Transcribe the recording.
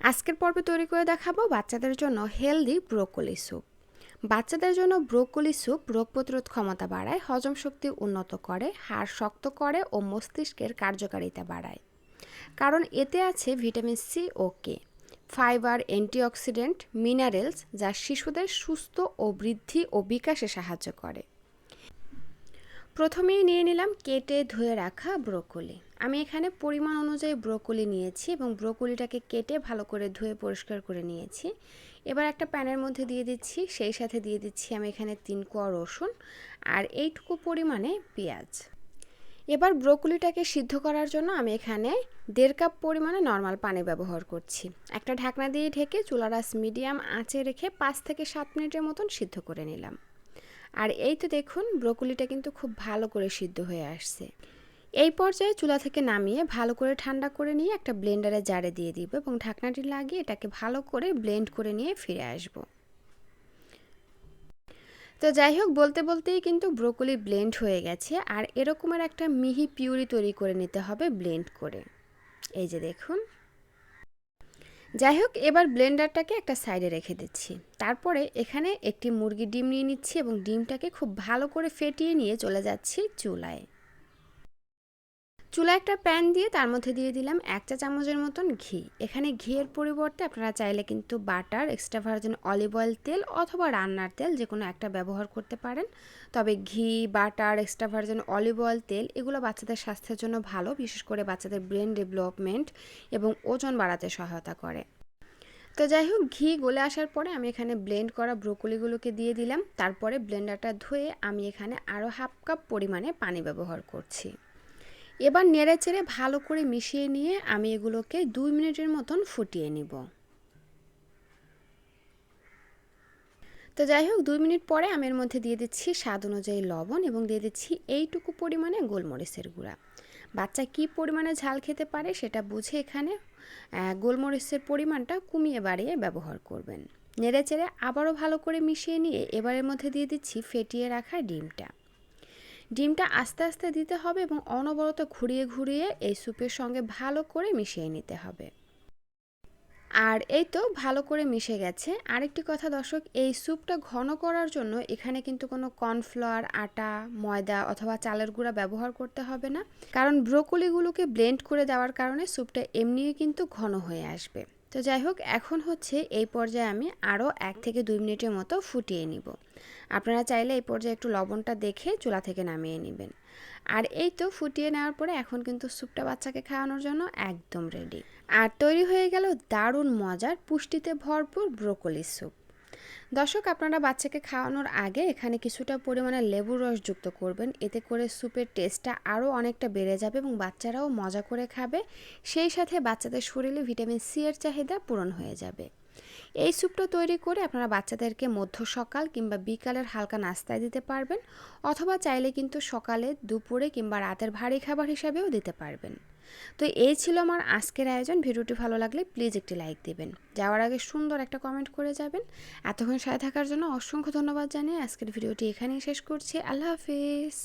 আজকের পর্বে তৈরি করে দেখাবো বাচ্চাদের জন্য হেলদি ব্রোকলি স্যুপ। বাচ্চাদের জন্য ব্রোকলি স্যুপ রোগ প্রতিরোধ ক্ষমতা বাড়ায়, হজম শক্তি উন্নত করে, হাড় শক্ত করে ও মস্তিষ্কের কার্যকারিতা বাড়ায়। কারণ এতে আছে ভিটামিন সি ও কে, ফাইবার, অ্যান্টিঅক্সিডেন্ট, মিনারেলস, যা শিশুদের সুস্থ ও বৃদ্ধি ও বিকাশে সাহায্য করে। প্রথমেই নিয়ে নিলাম কেটে ধুয়ে রাখা ব্রোকলি। আমি এখানে পরিমাণ অনুযায়ী ব্রোকলি নিয়েছি এবং ব্রোকলিটাকে কেটে ভালো করে ধুয়ে পরিষ্কার করে নিয়েছি। এবার একটা প্যানের মধ্যে দিয়ে দিচ্ছি, সেই সাথে দিয়ে দিচ্ছি আমি এখানে 3 কোয়া রসুন আর এইটুকু পরিমাণে পেঁয়াজ। এবার ব্রোকলিটাকে সিদ্ধ করার জন্য আমি এখানে 1.5 কাপ পরিমাণে নর্মাল পানি ব্যবহার করছি। একটা ঢাকনা দিয়ে ঢেকে চুলার আঁচ মিডিয়াম আঁচে রেখে 5 থেকে 7 মিনিটের মতন সিদ্ধ করে নিলাম। আর এই তো দেখুন, ব্রোকলিটা কিন্তু খুব ভালো করে সিদ্ধ হয়ে আসছে। এই পর্যায়ে চুলা থেকে নামিয়ে ভালো করে ঠান্ডা করে নিয়ে একটা ব্লেন্ডারে জারে দিয়ে দিব এবং ঢাকনাটি লাগিয়ে এটাকে ভালো করে ব্লেন্ড করে নিয়ে ফিরে আসব। তো যাই হোক, বলতে বলতেই কিন্তু ব্রোকলি ব্লেন্ড হয়ে গেছে। আর এরকমের একটা মিহি পিউরি তৈরি করে নিতে হবে ব্লেন্ড করে। এই যে দেখুন। যাই হোক, এবার ব্লেন্ডারটাকে একটা সাইডে রেখে দিচ্ছি। তারপরে এখানে একটি মুরগির ডিম নিয়ে নিচ্ছি এবং ডিমটাকে খুব ভালো করে ফেটিয়ে নিয়ে চলে যাচ্ছি চুলায়। চুলায় একটা প্যান দিয়ে তার মধ্যে দিয়ে দিলাম 1 চা চামচের মতন ঘি। এখানে ঘিয়ের পরিবর্তে আপনারা চাইলে কিন্তু butter, extra virgin olive oil তেল অথবা রান্নার তেল যে কোনো একটা ব্যবহার করতে পারেন। তবে ঘি, butter, extra virgin olive oil তেল এগুলো বাচ্চাদের স্বাস্থ্যের জন্য ভালো, বিশেষ করে বাচ্চাদের ব্রেন ডেভেলপমেন্ট এবং ওজন বাড়াতে সহায়তা করে। তো যাই হোক, ঘি গলে আসার পরে আমি এখানে ব্লেন্ড করা ব্রোকলিগুলোকে দিয়ে দিলাম। তারপরে ব্লেন্ডারটা ধুয়ে আমি এখানে আরও 1/2 কাপ পরিমাণে পানি ব্যবহার করছি। এবার নেড়েচেড়ে ভালো করে মিশিয়ে নিয়ে আমি এগুলোকে 2 মিনিটের মতন ফুটিয়ে নিব। তো যাই হোক, 2 মিনিট পরে আমি এর মধ্যে দিয়ে দিচ্ছি স্বাদ অনুযায়ী লবণ এবং দিয়ে দিচ্ছি এইটুকু পরিমাণে গোলমরিচের গুঁড়া। বাচ্চা কি পরিমাণে ঝাল খেতে পারে সেটা বুঝে এখানে গোলমরিচের পরিমাণটা কমিয়ে বাড়িয়ে ব্যবহার করবেন। নেড়েচেড়ে আবারও ভালো করে মিশিয়ে নিয়ে এবারের মধ্যে দিয়ে দিচ্ছি ফেটিয়ে রাখা ডিমটা। ডিমটা আস্তে আস্তে দিতে হবে এবং অনবরত ঘুরিয়ে ঘুরিয়ে এই স্যুপের সঙ্গে ভালো করে মিশিয়ে নিতে হবে। আর এই তো ভালো করে মিশে গেছে। আরেকটি কথা দর্শক, এই স্যুপটা ঘন করার জন্য এখানে কিন্তু কোনো কর্নফ্লাওয়ার, আটা, ময়দা অথবা চালের গুঁড়া ব্যবহার করতে হবে না। কারণ ব্রোকলিগুলোকে ব্লেন্ড করে দেওয়ার কারণে স্যুপটা এমনিই কিন্তু ঘন হয়ে আসবে। তো যাই হোক, এখন হচ্ছে এই পর্যায়ে আমি আরও 1 থেকে 2 মিনিটের মতো ফুটিয়ে নিব। আপনারা চাইলে এই পর্যায়ে একটু লবণটা দেখে চুলা থেকে নামিয়ে নেবেন। আর এই তো ফুটিয়ে নেওয়ার পরে এখন কিন্তু স্যুপটা বাচ্চাকে খাওয়ানোর জন্য একদম রেডি। আর তৈরি হয়ে গেল দারুণ মজার পুষ্টিতে ভরপুর ব্রোকলি স্যুপ। দর্শক, আপনারা বাচ্চাকে খাওয়ানোর আগে এখানে কিছুটা পরিমাণে লেবুর রস যুক্ত করবেন। এতে করে স্যুপের টেস্টটা আরও অনেকটা বেড়ে যাবে এবং বাচ্চারাও মজা করে খাবে। সেই সাথে বাচ্চাদের শরীরে ভিটামিন সি এর চাহিদা পূরণ হয়ে যাবে। এই স্যুপটা তৈরি করে আপনারা বাচ্চাদেরকে মধ্য সকাল কিংবা বিকালের হালকা নাস্তায় দিতে পারবেন, অথবা চাইলে কিন্তু সকালে, দুপুরে কিংবা রাতের ভারী খাবার হিসাবেও দিতে পারবেন। তো এই ছিল আমার আজকের আয়োজন। ভিডিওটি ভালো লাগলে প্লিজ একটি লাইক দিবেন, যাওয়ার আগে সুন্দর একটা কমেন্ট করে যাবেন। এতক্ষণ সাথে থাকার জন্য অসংখ্য ধন্যবাদ জানিয়ে আজকের ভিডিওটি এখানেই শেষ করছি। আল্লাহ হাফিজ।